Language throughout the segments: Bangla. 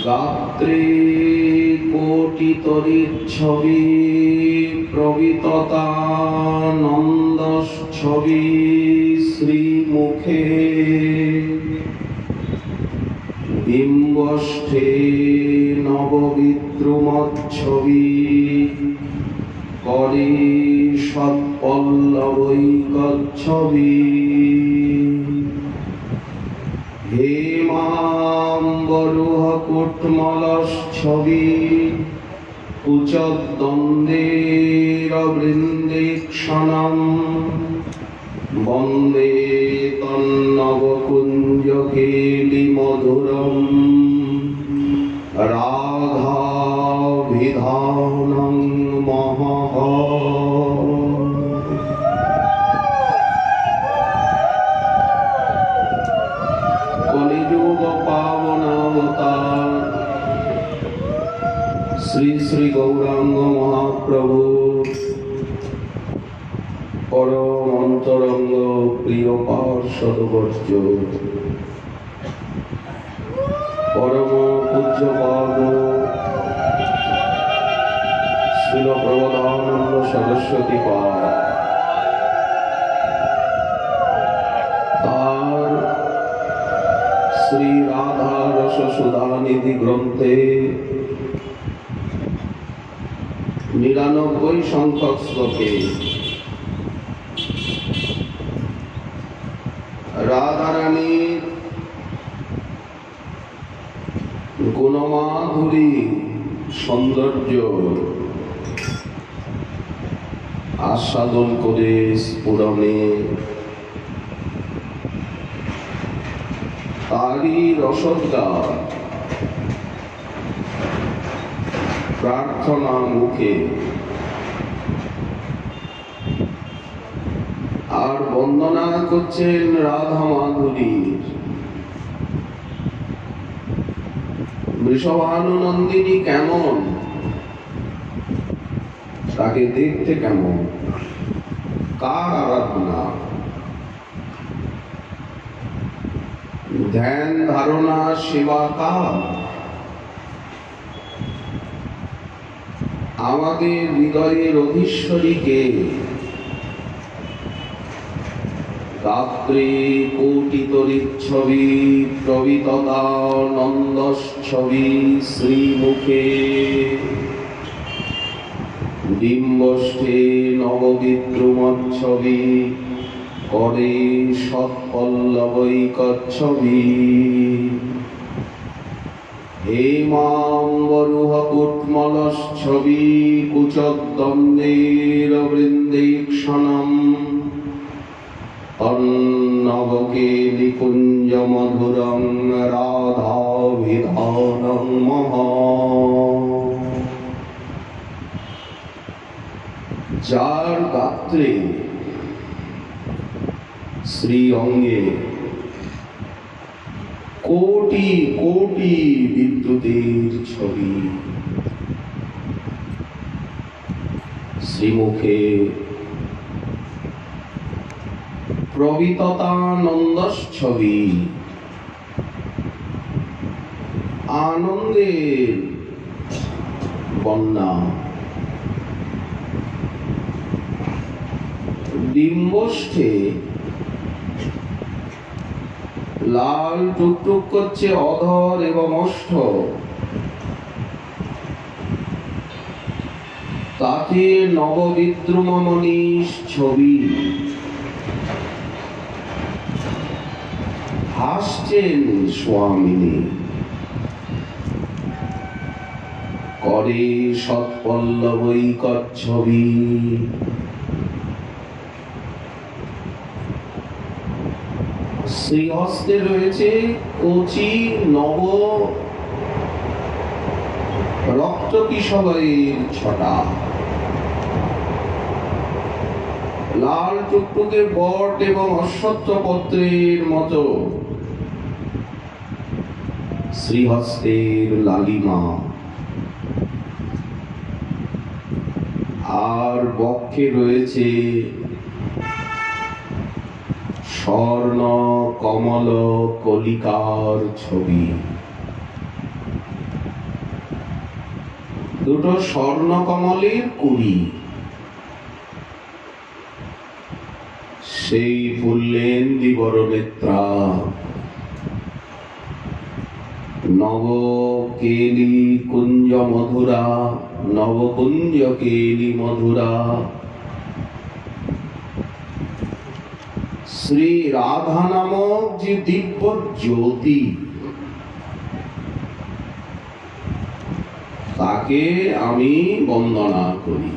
গাত্রে কোটিতরিচ্ছবি প্রবিততানন্দচ্ছবি শ্রীমুখে বিম্বষ্ঠে নববিদ্রুমচ্ছবি করে সৎপল্লবৈকচ্ছবি হেমাম্বরুহ কুট্মলচ্ছবি কুচদ্বন্দ্বেরবৃন্দেক্ষণম বন্দে তন্নবকুঞ্জকেলিমধুরম রাধাভিধানং মহঃ। কলিযুগ পাবনাবতার শ্রী শ্রী গৌরাঙ্গ মহাপ্রভু পরম অন্তরঙ্গ প্রিয় পার্ষদবর্য পরম পূজ্যপাদ শ্রীল প্রবোধানন্দ সরস্বতী পাদ তার শ্রী রাধা রস সুধানিধি গ্রন্থে ৯৯ সংখ্যক শ্লোকে রাধারানীর গুণমাধুরী সৌন্দর্য আস্বাদন করে স্ফুরণে তারই রসদগার প্রার্থনা মুখে আর বন্দনা করছেন রাধা মাধুরীর বৃষভানুনন্দিনী কেমন, তাকে দেখতে কেমন, কার আরাধনা, ধ্যান ধারণা সেবা কার, আমাদের হৃদয়ের অধীশ্বরীকে। গাত্রে কোটিতরিচ্ছবি প্রবিততানন্দচ্ছবি শ্রীমুখে ডিম্বষ্ঠে নববিদ্রুমচ্ছবি করে সৎপল্লবৈকচ্ছবি হেমাম্বরুহ কুট্মলচ্ছবি কুচদ্বন্দ্বেরবৃন্দেক্ষণম তন্নবকেলিকুঞ্জমধুরং রাধাভিধানং মহঃ। যার গাত্রে শ্রী অঙ্গে কোটি কোটি বিদ্যুতের ছবি, শ্রীমুখে প্রবিততানন্দচ্ছবি আনন্দের বন্যা, ডিম্বষ্ঠে লাল টুকটুক করছে অধর এবং ওষ্ঠ, তাতে নববিদ্রুমমণির ছবি। হাসছেন স্বামিনী, করে সৎপল্লবৈকচ্ছবি। শ্রীহস্তে রয়েছে কচি নব রক্তকিশলয়ের ছটা। লাল টুকটুকে বট এবং অশ্বত্থ পত্রের মতো শ্রীহস্তের লালিমা। আর বক্ষে রয়েছে স্বর্ণ কমল কলিকার ছবি। দুটো স্বর্ণ কমলের কুড়ি। সেই ফুল্লেন্দি বরনেত্রা, নব কেলি কুঞ্জ মধুরা, নবকুঞ্জ কেলি মধুরা। শ্রী রাধা নামক যে দিব্য জ্যোতি, তাকে আমি বন্দনা করি।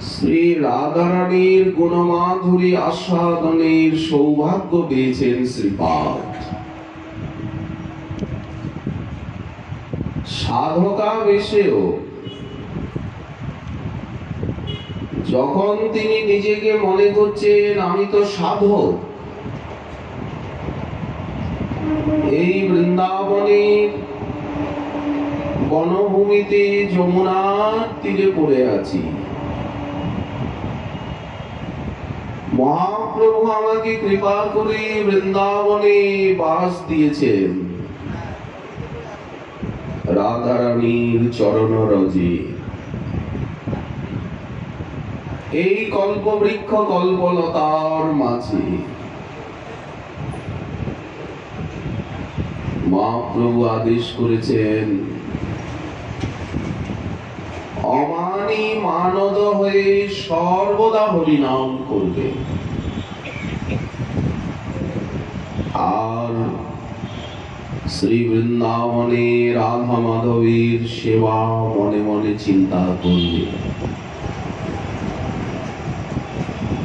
শ্রী রাধারানীর গুণমাধুরী আস্বাদনের সৌভাগ্য পেয়েছেন শ্রীপাদ। সাধকা বেশেও যখন তিনি নিজেকে মনে করছেন আমি তো সাধক, এই বৃন্দাবনের বনভূমিতে যমুনার তীরে পড়ে আছি, মহাপ্রভু আমাকে কৃপা করে বৃন্দাবনে বাস দিয়েছেন রাধারানীর চরণরজে। এই কল্পবৃক্ষ কল্পলতার মাঝে মহাপ্রভু আদেশ করেছেন, অমানি মানদ হয়ে সর্বদা হরিনাম করবে। আর শ্রী বৃন্দাবনে রাধা মাধবীর সেবা মনে মনে চিন্তা করবে,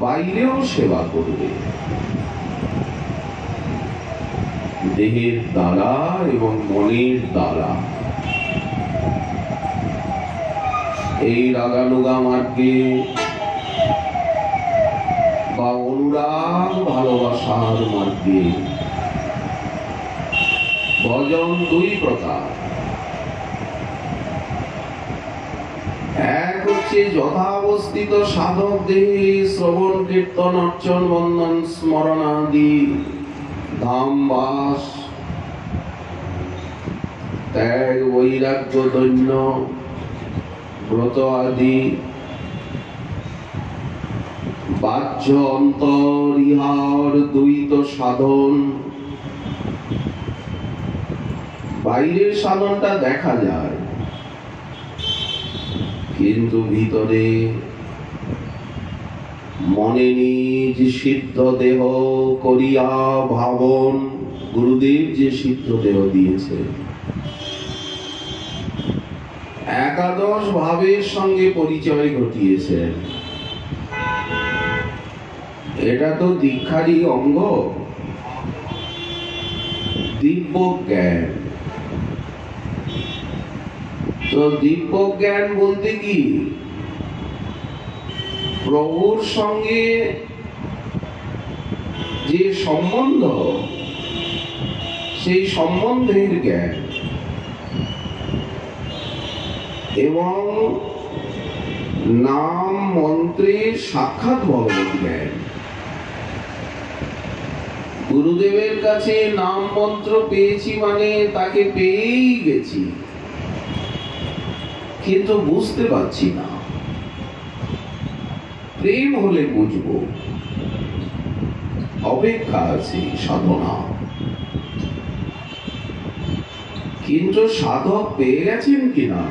বাইরেও সেবা করবে, দেহের দ্বারা এবং মনের দ্বারা। এই রাগানুগা মার্গে বা অনুরাগ ভালোবাসার মার্গে ভজন দুই প্রকার। এক হচ্ছে যথাবস্থিত সাধক দেহে শ্রবণ কীর্তন অর্চন বন্দন স্মরণাদি ধাম বাস, ত্যাগ বৈরাগ্য দৈন্য ব্রত আদি বাহ্য অন্তর ইহার দ্বৈত সাধন। বাইরের সাধনটা দেখা যায়, কিন্তু ভিতরে মনে নিজ সিদ্ধ দেহ করিয়া ভাবন। গুরুদেব যে সিদ্ধ দেহ দিয়েছে, একাদশ ভাবের সঙ্গে পরিচয় ঘটিয়েছেন। এটা তো দীক্ষারই অঙ্গ, দিব্য জ্ঞান। তো দিব্য জ্ঞান বলতে কি, প্রভুর সঙ্গে যে সম্বন্ধ, সেই সম্বন্ধের জ্ঞান এবং নাম মন্ত্রের সাক্ষাৎ ভগবত জ্ঞান। গুরুদেবের কাছে নাম মন্ত্র পেয়েছি মানে তাকে পেয়েই গেছি, কিন্তু বুঝতে পারছি না। প্রেম হলে বুঝবো, অপেক্ষা আছে সাধনা। কিন্তু সাধক পেয়ে গেছেন কিনা?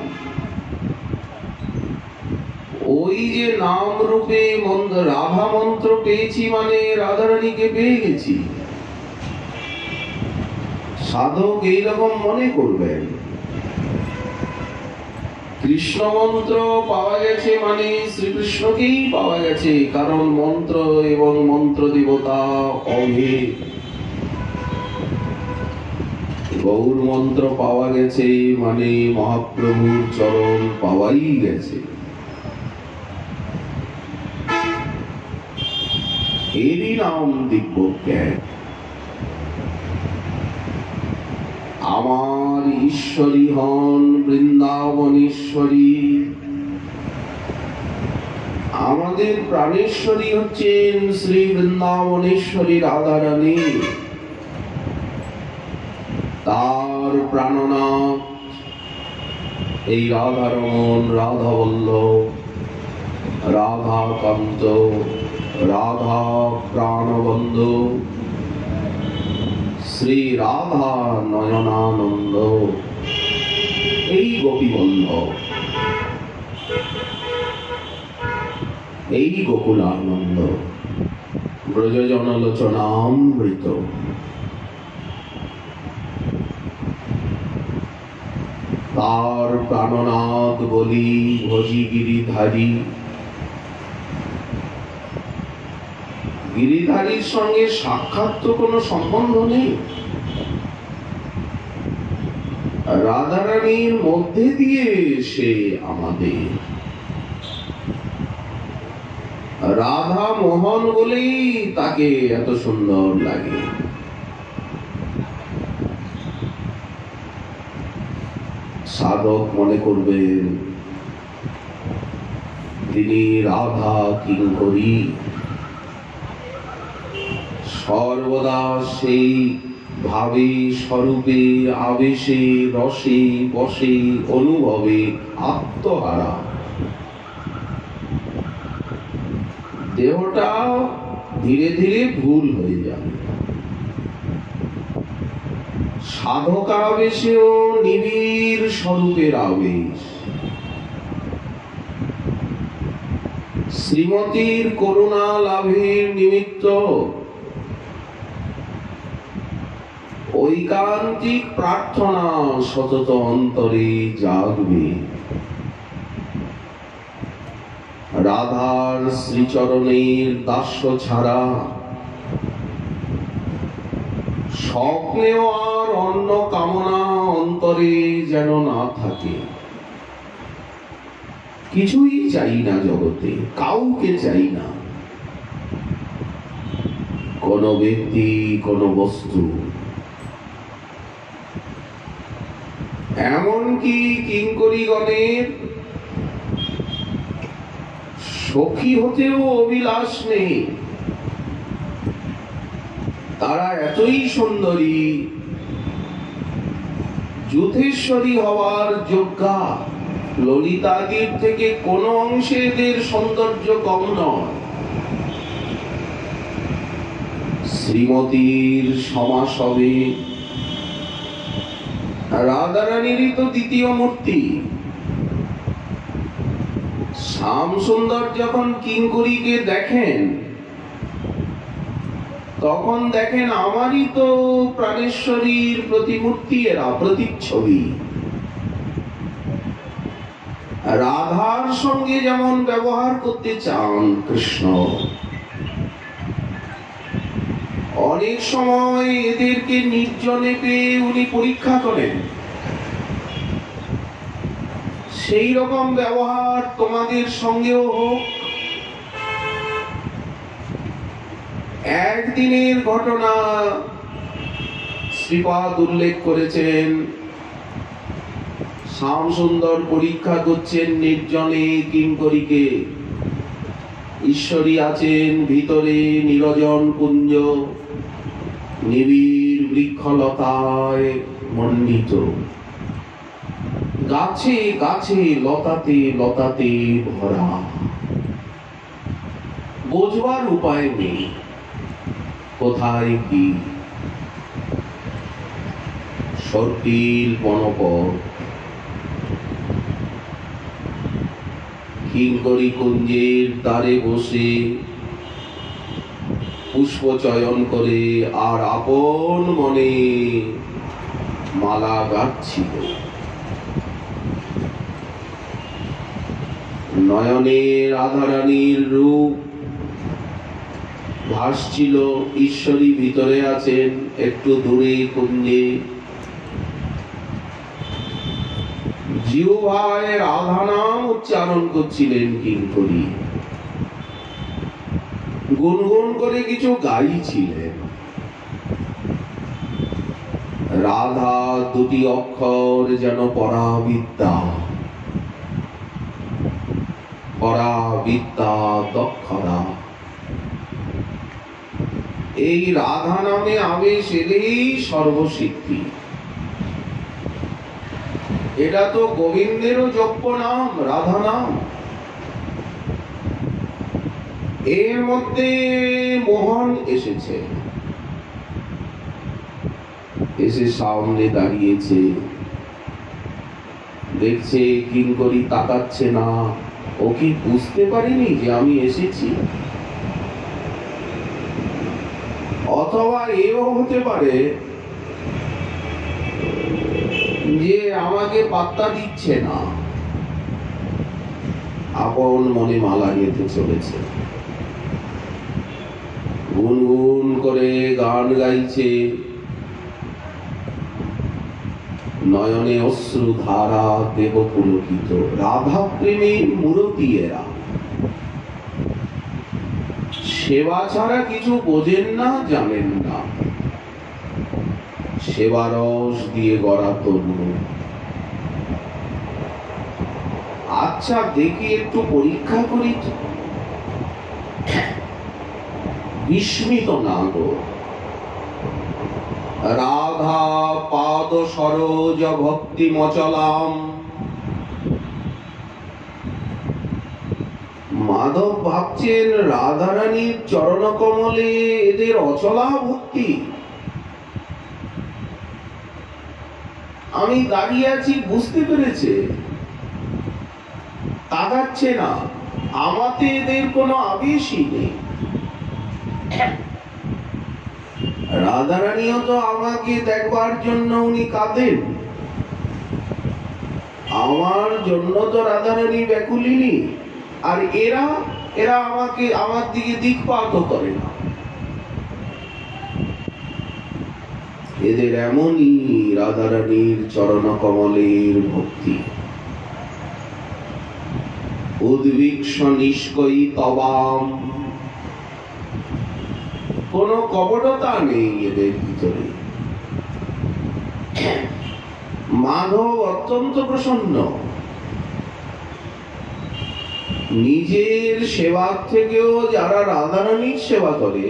ওই যে নাম রূপে রাধা মন্ত্র পেয়েছি মানে রাধারানীকে পেয়ে গেছি, সাধক এইরকম মনে করবেন। কৃষ্ণ মন্ত্র পাওয়া গেছে মানে শ্রীকৃষ্ণকেই পাওয়া গেছে, কারণ মন্ত্র এবং মন্ত্র দেবতা অভেদ। গৌর মন্ত্র পাওয়া গেছে মানে মহাপ্রভুর চরণ পাওয়াই গেছে। এরই নাম দিব্যজ্ঞান। আমার ঈশ্বরী হন বৃন্দাবনেশ্বরী, আমাদের প্রাণেশ্বরী হচ্ছেন শ্রী বৃন্দাবনেশ্বরী রাধারানী। তার প্রাণনাথ এই রাধারমণ, রাধাবল্লভ, রাধাকান্ত, রাধা প্রাণবন্ধু, শ্রী রাধা নয়নানন্দ, এই গোপীবল্লভ, এই গোকুলানন্দ, ব্রজজনলোচনামৃত। তার প্রাণনাথ বলি ভজি গিরিধারী। গিরিধারীর সঙ্গে সাক্ষাৎ তো কোনো সম্বন্ধ নেই, রাধারানীর মধ্যে দিয়ে সে আমাদের। রাধা মোহন বলেই তাকে এত সুন্দর লাগে। সাধক মনে করবেন তিনি রাধা কিঙ্করী, সর্বদা সেই ভাবে স্বরূপে আবেশে রসে বসে অনুভবে আত্মহারা। দেহটা ধীরে ধীরে ভুল হয়ে যাবে। সাধক আবেশেও নিবিড় স্বরূপের আবেশ। শ্রীমতীর করুণা লাভের নিমিত্ত ঐকান্তিক প্রার্থনা সতত অন্তরে জাগবে। রাধার শ্রীচরণের দাস্য ছাড়া স্বপ্নেও আর অন্য কামনা অন্তরে যেন না থাকে। কিছুই চাই না জগতে, কাউকে চাই না, কোন ব্যক্তি, কোন বস্তু, এমনকি কিঙ্করীগণের সখী হতেও অভিলাষ নেই। তারা এতই সুন্দরী, যুথেশ্বরী হওয়ার যোগ্যা। ললিতাদির থেকে কোন অংশে এদের সৌন্দর্য কম নয়। শ্রীমতীর সমাসবে রাধারানীরই তো দ্বিতীয় মূর্তি। শ্যাম সুন্দর যখন কিঙ্করীকে দেখেন, তখন দেখেন আমারই তো প্রাণেশ্বরীর প্রতিমূর্তি, এরা প্রতিচ্ছবি। রাধার সঙ্গে যেমন ব্যবহার করতে চান কৃষ্ণ, অনেক সময় এদেরকে নির্জনে পেয়ে উনি পরীক্ষা করেন। সেই রকম ব্যবহার তোমাদের সঙ্গেও হোক। একদিনের ঘটনা শ্রীপাদ উল্লেখ করেছেন। শ্যাম সুন্দর পরীক্ষা করছেন নির্জনে কিঙ্করীকে। ঈশ্বরী আছেন ভিতরে নিরজন কুঞ্জ, নিবিড় বৃক্ষলতায় মণ্ডিত, গাছে গাছে লতাতে লতাতে ভরা। বোঝবার উপায় নেই কোথায় কি। সর্পিল বনপথ। কিঙ্করী কুঞ্জের দ্বারে বসে পুষ্প চয়ন করে আর আপন মনে মালা গাচ্ছিল। নয়নে রাধারানীর রূপ ভাসছিল। ঈশ্বরী ভিতরে আছেন, একটু দূরে কুঞ্জে। জিহ্বায় রাধা নাম উচ্চারণ করছিলেন কিঙ্করী, গুনগুন করে কিছু গাইছিলেন। রাধা দুটি অক্ষর যেন পরাবিদ্যা, পরাবিদ্যা দক্ষরা। এই রাধা নামে আবেশ এলেই সর্বসিদ্ধি। এটা তো গোবিন্দেরও যোগ্য নাম, রাধা নাম। এর মধ্যে মোহন এসেছে, এসে সামনে দাঁড়িয়েছে। দেখছে কিঙ্করী তাকাচ্ছে না। ও কি বুঝতে পারেনি যে আমি এসেছি? অথবা এও হতে পারে যে আমাকে পাত্তা দিচ্ছে না, আপন মনে মালা গেঁথে চলেছে, গুনগুন করে গান গাইছে। নয়নে অশ্রু ধারা, দেহ পুলকিত। রাধা প্রেমের মূরতি এরা। সেবা ছাড়া কিছু বোঝেন না, জানেন না। সেবা রস দিয়ে গড়া তরু। আচ্ছা দেখি একটু পরীক্ষা করি। বিস্মিত না গো। রাধা পাদ সরোজ ভক্তি মচলাম। মাধব ভাবছেন রাধারানীর চরণ কমলে এদের অচলা ভক্তি। আমি দাঁড়িয়ে আছি বুঝতে পেরেছে, তাকাচ্ছে না। আমাতে এদের কোনো আবেশই নেই। রাধারানীও তো আমাকে দেখবার জন্য উনি কাঁদেন। আমার জন্য তো রাধারানী ব্যাকুলিনী। আর এরা এরা আমাকে আমার দিকে দিকপাত করে না। এদের এমনই রাধারানীর চরণ কমলের ভক্তি। উদ্ভিক্ষ নিষ্কয়ী তবাম। কোন কপটতা নেই এদের ভিতরে। মাধব অত্যন্ত প্রসন্ন। নিজের সেবার থেকেও যারা রাধারানীর সেবা করে,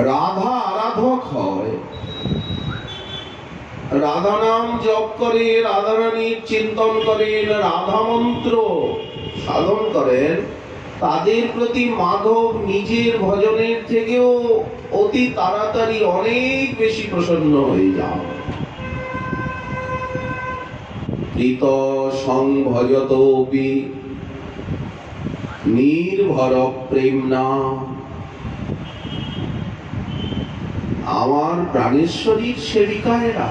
রাধা আরাধক হয়, রাধা নাম জপ করে, রাধারানীর চিন্তন করেন, রাধা মন্ত্র সাধন করেন, তাদের প্রতি মাধব নিজের ভজনের থেকেও অতি তাড়াতাড়ি অনেক বেশি প্রসন্ন হয়ে যান। প্রীত সংভজতোপি নির্ভর প্রেমনা। আমার প্রাণেশ্বরীর সেবিকা এরা।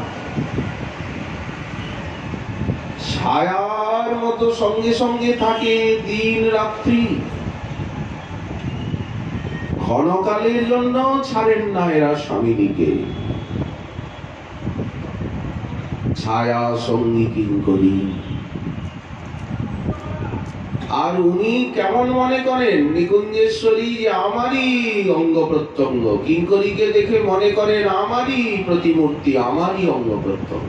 ছায়ার মতো সঙ্গে সঙ্গে থাকে দিন রাত্রি। ক্ষণকালের জন্য ছাড়েন না এরা স্বামীকে। ছায়া সঙ্গী কিঙ্করী। আর উনি কেমন মনে করেন নিকুঞ্জেশ্বরী যে আমারই অঙ্গ প্রত্যঙ্গ। কিঙ্করীকে দেখে মনে করেন আমারই প্রতিমূর্তি, আমারই অঙ্গ প্রত্যঙ্গ।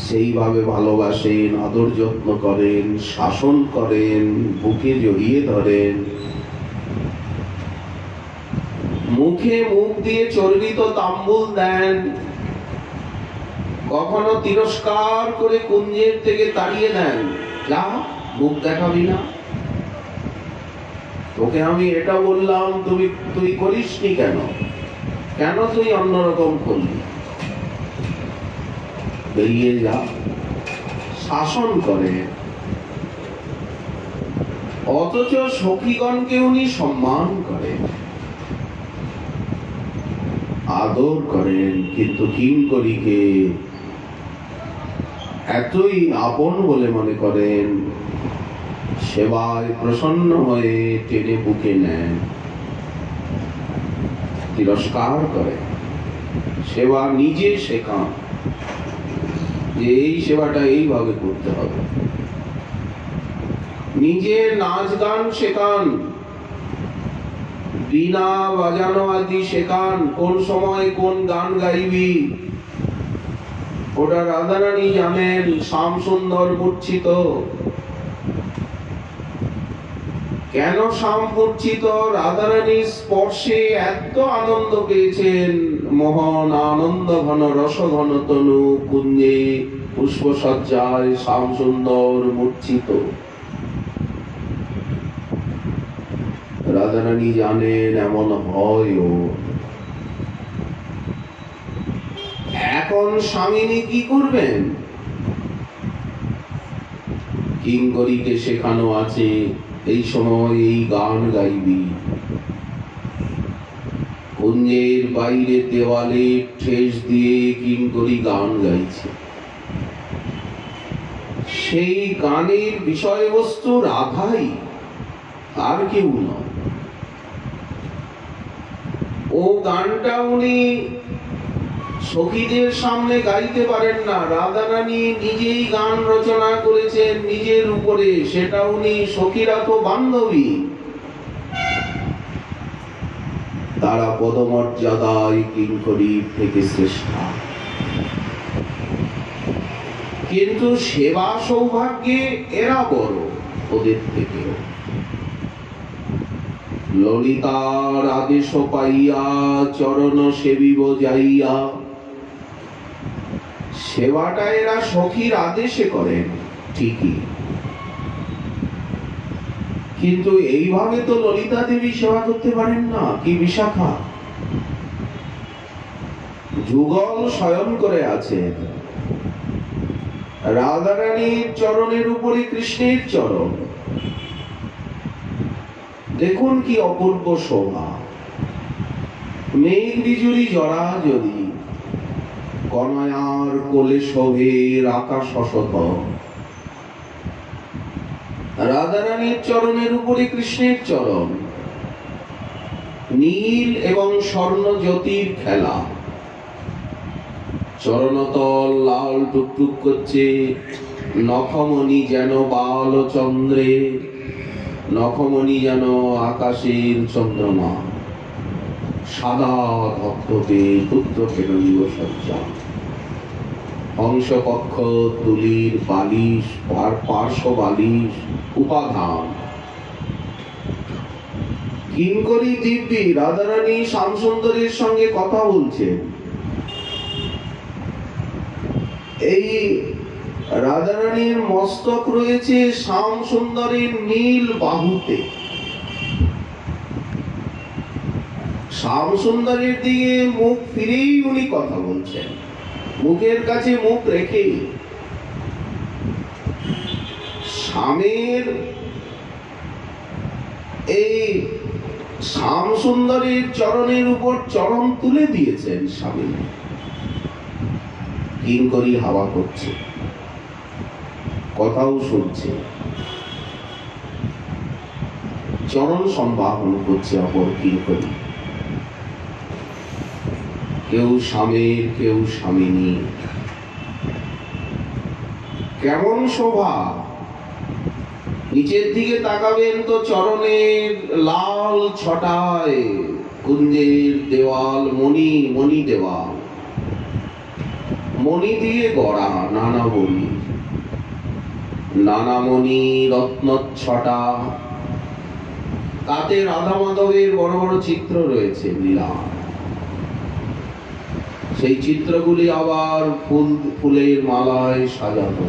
সেইভাবে ভালোবাসেন, আদর যত্ন করেন, শাসন করেন, বুকে জড়িয়ে ধরেন, মুখে মুখ দিয়ে চর্বিত তাম্বুল দেন। কখনো তিরস্কার করে কুঞ্জের থেকে তাড়িয়ে দেন, যা মুখ দেখাবি না। তোকে আমি এটা বললাম, তুই করিসনি কেন? কেন তুই অন্যরকম করলি? বেরিয়ে যা। শাসন করে। অথচ সখীগণকে উনি সম্মান করেন, আদর করেন, কিন্তু কিঙ্করীকে এতই আপন বলে মনে করেন, সেবায় প্রসন্ন হয়ে টেনে বুকে নেন, তিরস্কার করে। সেবা নিজে শেখান যে এই সেবাটা এইভাবে করতে হবে। নিজে নাচ গান শেখান, বীণা বাজানো আদি শেখান, কোন সময় কোন গান গাইবি ওটা রাধারানী জানেন। শ্যাম সুন্দর মূর্ছিত, কেন শ্যাম মূর্ছিত? রাধারানীর স্পর্শে এত আনন্দ পেয়েছেন। মোহন আনন্দ ঘন রস ঘন তনু কুঞ্জে পুষ্পসজ্জায় শ্যাম সুন্দর মূর্ছিত। রাধারানী জানেন এমন হয়ও। এখন স্বামিনী কি করবেন? কিঙ্করীকে শেখানো আছে এই সময় এই গান গাইবি। কুঞ্জের বাইরে দেওয়ালে ঠেস দিয়ে কিঙ্করী গান গাইছে। সেই গানের বিষয়বস্তু রাধাই, আর কেউ নয়। ও গানটা উনি সখীদের সামনে গাইতে পারেন না। রাধারানী নিজেই গান রচনা করেছেন নিজের উপরে, সেটা উনি, সখীরা তো বান্ধবী, তারা পদমর্যাদায় কিঙ্করীর থেকে শ্রেষ্ঠা। কিন্তু সেবা সৌভাগ্যে এরা বড় ওদের থেকেও। ললিতার আদেশ পাইয়া চরণ সেবিব যাইয়া, সেবাটা এরা সখীর আদেশে করেন ঠিকই, কিন্তু এইভাবে তো ললিতা দেবী সেবা করতে পারেন না। কি বিশাখা যুগল শয়ন করে আছেন। রাধারানীর চরণের উপরে কৃষ্ণের চরণ, দেখুন কি অপূর্ব শোভা। মেঘ বিজুরি জরা যদি কনয়ার কোলে শোভের আকাশ অশত। রাধারানীর চরণের উপরে কৃষ্ণের চরণ, নীল এবং স্বর্ণ জ্যোতির খেলা। চরণতল লাল টুকটুক করছে, নখমণি যেন বাল চন্দ্রে, নখমণি যেন আকাশের চন্দ্রমা। সাদা ধপধপে পুত্র কেরলীয় সজ্জা, হংসপক্ষ তুলির বালিশ, পার্শ্ব বালিশ, উপাধান। কিঙ্করী দিব্যি রাধারানী শ্যামসুন্দরের সঙ্গে কথা বলছেন। এই রাধারানীর মস্তক রয়েছে শ্যামসুন্দরের নীল বাহুতে। শ্যামসুন্দরের দিকে মুখ ফিরেই উনি কথা বলছেন, মুখের কাছে মুখ রেখে। স্বামীর এই শ্যামসুন্দরের চরণের উপর চরণ তুলে দিয়েছেন স্বামী। কিঙ্করী হাওয়া করছে, কথাও শুনছে, চরণ সম্বাহন করছে অপর কিঙ্করী। কেউ স্বামীর, কেউ স্বামিনী। কেমন শোভা! নিচের দিকে তাকাবেন তো চরণের লাল ছটায় কুঞ্জের দেওয়াল, মণি মণি দেওয়াল, মণি দিয়ে গড়া নানা মণি, নানা মণি রত্নচ্ছটা। তাতে রাধা মাধবের বড় বড় চিত্র রয়েছে লীলা। সেই চিত্রগুলি আবার ফুলের মালায় সাজানো।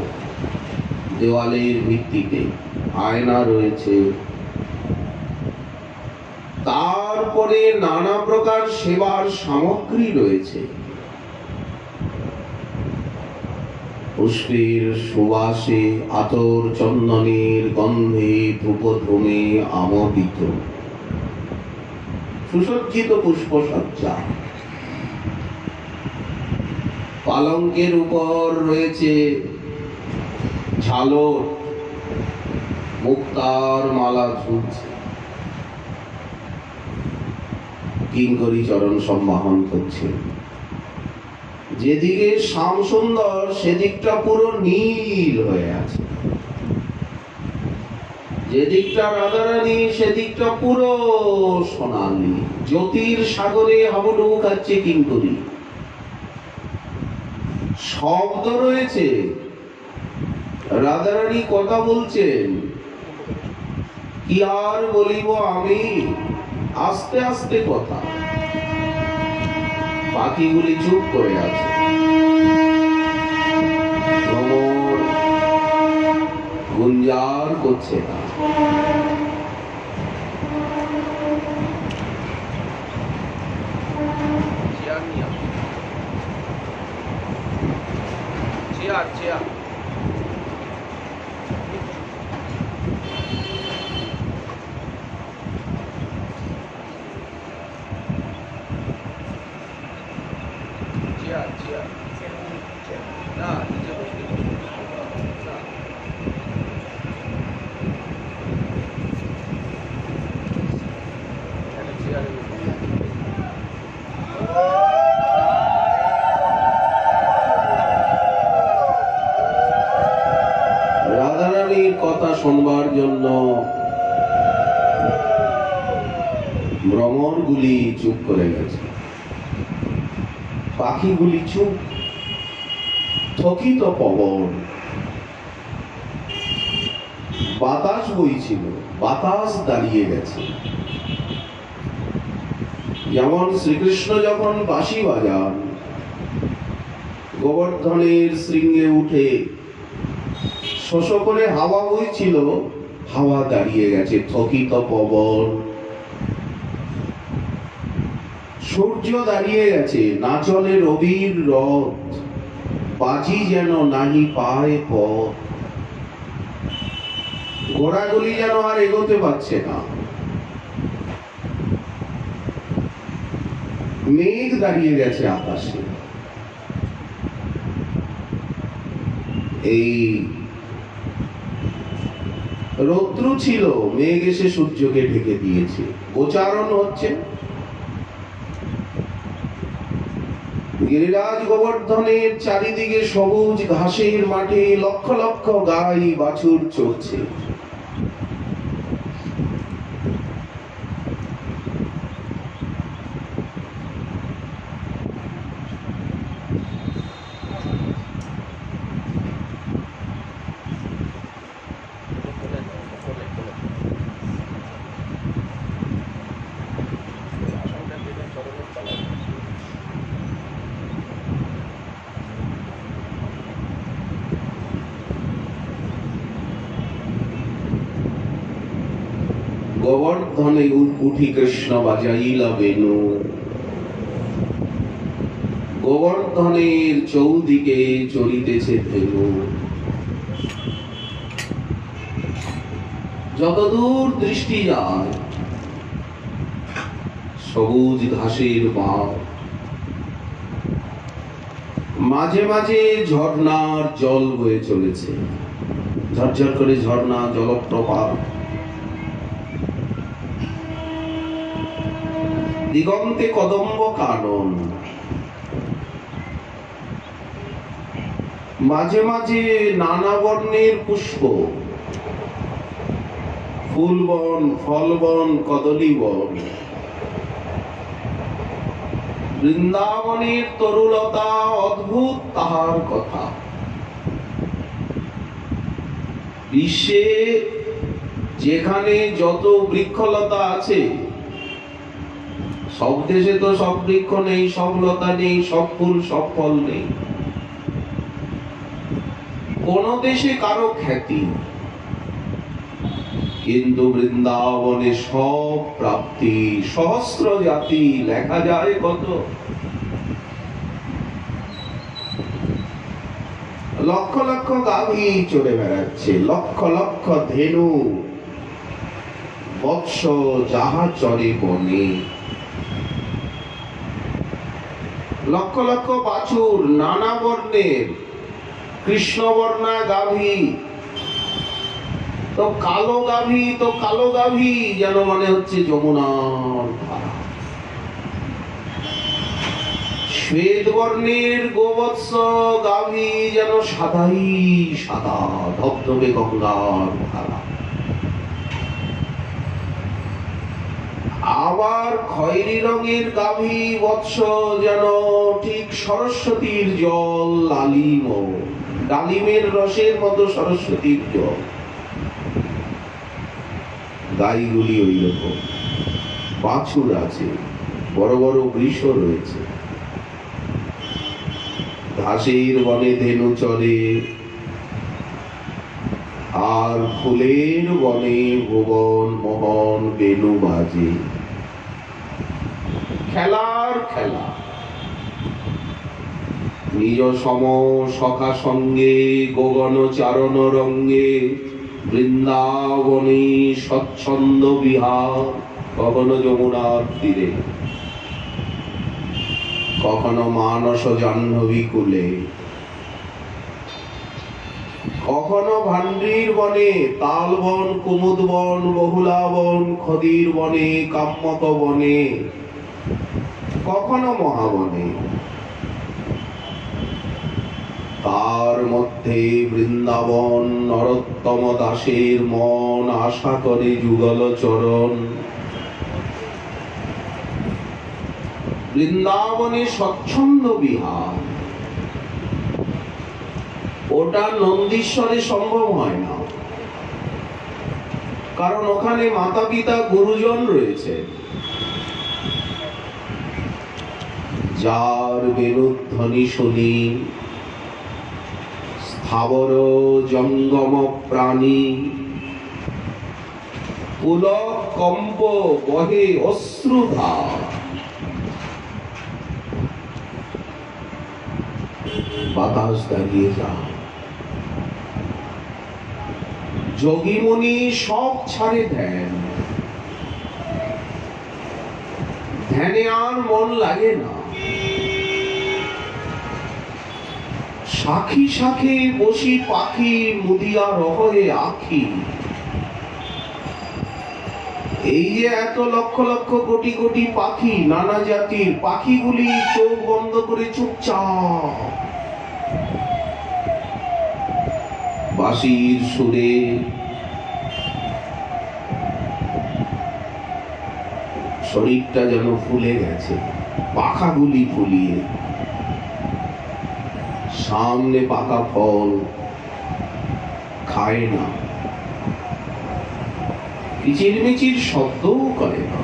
দেওয়ালের ভিত্তিতে আয়না রয়েছে, তারপরে নানা প্রকার সেবার সামগ্রী রয়েছে। পুষ্পের সুবাসে, আতর চন্দনের গন্ধে, ধূপধূমে আমোদিত সুসজ্জিত পুষ্পসজ্জা। পালঙ্কের উপর রয়েছে ঝালর, মুক্তার মালা ঝুলছে। কিঙ্করী চরণ সম্বাহন করছে। যেদিকে শ্যাম সুন্দর সেদিকটা পুরো নীল হয়ে আছে, যেদিকটা রাধারানী সেদিকটা পুরো সোনালী। জ্যোতির সাগরে হাবুডুবু খাচ্ছে কিঙ্করী। শব্দ রয়েছে, রাধারানী কথা বলছেন। কি আর বলিব আমি, আস্তে আস্তে কথা। পাখিগুলি চুপ করে আছে। ভ্রমর গুঞ্জার করছে না। চেয়ার না, নিচে বসে রাধারানীর কথা শুনবার জন্য ভ্রমরগুলি চুপ করে গেছে। পাখিগুলি চুপ। থকিত পবন, বাতাস বইছিল, বাতাস দাঁড়িয়ে গেছে। যেমন শ্রীকৃষ্ণ যখন বাঁশি বাজান, গোবর্ধনের শৃঙ্গে উঠে শোষ করে হাওয়া বইছিল, হাওয়া দাঁড়িয়ে গেছে। থকিত পবন। সূর্য দাঁড়িয়ে গেছে। না চলে রবির রথ, বাজি যেন নাহি পায় পথ। ঘোড়াগুলি যেন আর এগোতে পারছে না। মেঘ দাঁড়িয়ে গেছে আকাশে। এই রৌদ্র ছিল, মেঘ এসে সূর্যকে ঢেকে দিয়েছে। গোচারণ হচ্ছে। গিরিরাজ গোবর্ধনের চারিদিকে সবুজ ঘাসের মাঠে লক্ষ লক্ষ গাই বাছুর চড়ছে। গোবর্ধনে উঠি কৃষ্ণ বাজাইলা বেনু। গোবর্ধনের চৌদিকে চলিতেছে ধেনু। যতদূর দৃষ্টি যায় সবুজ ঘাসের মাঠ, মাঝে মাঝে ঝর্ণার জল বয়ে চলেছে। ঝরঝর করে ঝর্ণা, জলপ্রপাত। দিগন্তে কদম্ব কানন। মাঝে মাঝে নানা বর্ণের পুষ্প, ফুলবন, ফলবন, কদলী বন। বৃন্দাবনের তরুলতা, অদ্ভুত তাহার কথা। বিশ্বে যেখানে যত বৃক্ষলতা আছে, সব দেশে তো সব বৃক্ষ নেই, সব লতা নেই, সব ফুল, সব ফল নেই। কোন দেশে কারো খ্যাতি, কিন্তু বৃন্দাবনে সব প্রাপ্তি, সহস্র জাতি, লেখা যায় কত। লক্ষ লক্ষ গাভী চড়ে বেড়াচ্ছে, লক্ষ লক্ষ ধেনু, বৎস যাহা চরে বনে, লক্ষ লক্ষ বাছুর, নানা বর্ণের, কৃষ্ণবর্ণা গাভী, তো কালো গাভী, তো কালো গাভী যেন মনে হচ্ছে যমুনার ধারা। শ্বেত বর্ণের গোবৎস গাভী যেন সাদাই সাদা, ধবধবে গঙ্গার ধারা। আবার খয়েরি রঙের গাভী বৎস যেন ঠিক সরস্বতীর জল, লালিম, ডালিমের রসের মতো সরস্বতীর জল। গাইগুলি ওই রকম, বাছুর আছে, বড় বড় বৃষ রয়েছে, ঘাসের বনে ধেনু চলে, আর ফুলের বনে ভুবন মোহন বেনু বাজে। খেলার খেলা, নিজ সম সখা সঙ্গে গগন চারণ রঙ্গে, বৃন্দাবনে স্বচ্ছন্দ বিহার, কখনো যমুনার তীরে, কখনো মানস জাহ্নবী কূলে, কখনো ভান্ড্রির বনে, তাল বন, কুমুদ বন, বহুলা বন, খদির বনে, কাম্যক বনে, কখনো মহাবনে। তার মধ্যে বৃন্দাবন, নরোত্তম দাসের মন আশা করে যুগল চরণ। বৃন্দাবনে স্বচ্ছন্দ বিহার, ওটা নন্দীশ্বরে সম্ভব হয় না, কারণ ওখানে মাতা পিতা গুরুজন রয়েছে। যার বেণুধ্বনি শুনি স্থাবর জঙ্গম প্রাণী, পুলক কম্প বহে অশ্রুধার। বাতাস দাঁড়িয়ে যায়, যোগীমণি সব ছাড়ে ধ্যান, ধ্যানে আর মন লাগে না। শাখি শাখে বসি পাখি, মুদিয়া রহয়ে আখি। এই যে এত লক্ষ লক্ষ কোটি কোটি পাখি, নানা জাতির পাখিগুলি চোখ বন্ধ করে চুপচাপ বাঁশির সুরে শরীরটা যেন ফুলে গেছে, পাখাগুলি ফুলিয়ে। সামনে পাকা ফল খায় না, কিচিরমিচির শব্দও করে না।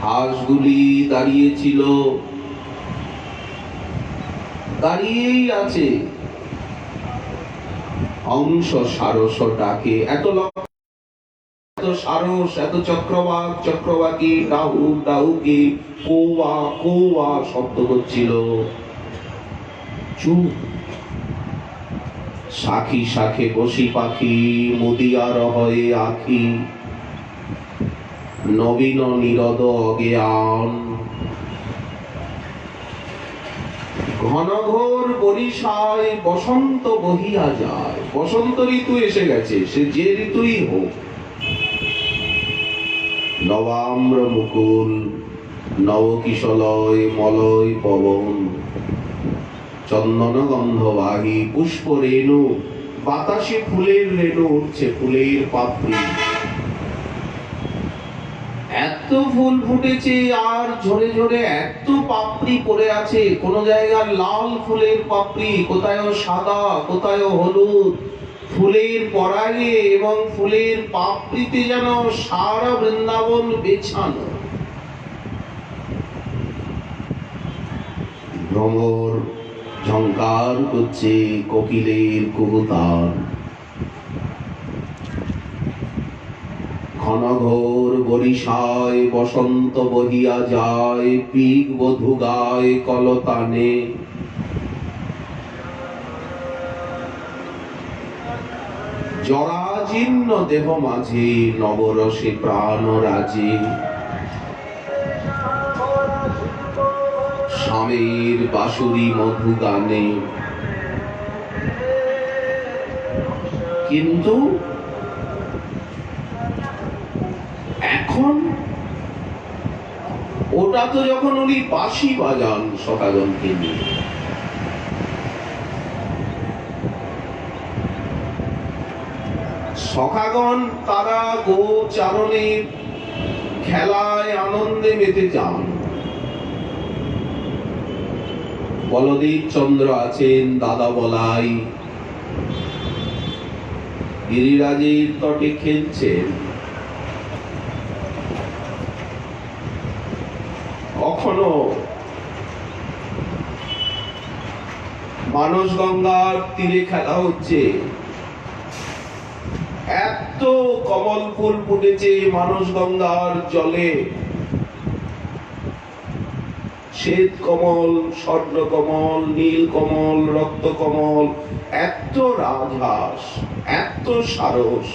হাঁসগুলি দাঁড়িয়েছিল, দাঁড়িয়েই আছে, হংস সারস ডাকে। এত সারস, এত চক্রবাক চক্রবাকি, ডাহুক ডাহুকি, কৌয়া কৌয়া শব্দ করছিল। চুপ। শাখি শাখে বসি পাখি, মুদিয়ার হয়ে আখি, নবীন নিরদ অজ্ঞান। ঘন ঘোর বরিশায় বসন্ত বহিয়া যায়। বসন্ত ঋতু এসে গেছে, সে যে ঋতুই হোক। নবাম্র মুকুল, নবকিশলয় মলয় পবন, চন্দন গন্ধবাহী পুষ্প রেণু, বাতাসে ফুলের রেণু উঠছে, ফুলের পাপড়ি। এত ফুল ফুটেছে আর ঝরে ঝরে এত পাপড়ি পড়ে আছে। কোন জায়গায় লাল ফুলের পাপড়ি, কোথায় সাদা, কোথায় হলুদ। ফুলের পরাগে এবং ফুলের পাপড়িতে যেন সারা বৃন্দাবন বেছানো। ভ্রমর ঝংকার করছে কোকিলের কুহুতান। ঘনঘোর বরিশায় বসন্ত বহিয়া যায়, পিক বধূ গায় কলতানে। জরাজীর্ণ দেহ মাঝে নবরসে প্রাণ রাজে। স্বামীর বাঁশুরি মধু গানে। কিন্তু এখন ওটা তো যখন উনি বাঁশি বাজান সখাগণকে নিয়ে, সখাগণ তারা গোচারণের খেলায় আনন্দে মেতে যান। বলদেব চন্দ্র আছেন দাদা বলাই, গিরিরাজের তটে খেলছেন। কখনো মানস গঙ্গার তীরে খেলা হচ্ছে, এত কমল ফুল ফুটেছে মানস গঙ্গার জলে, শ্বেত কমল, স্বর্ণ কমল, নীল কমল, রক্ত কমল, এত রাজহাস, এত সারস।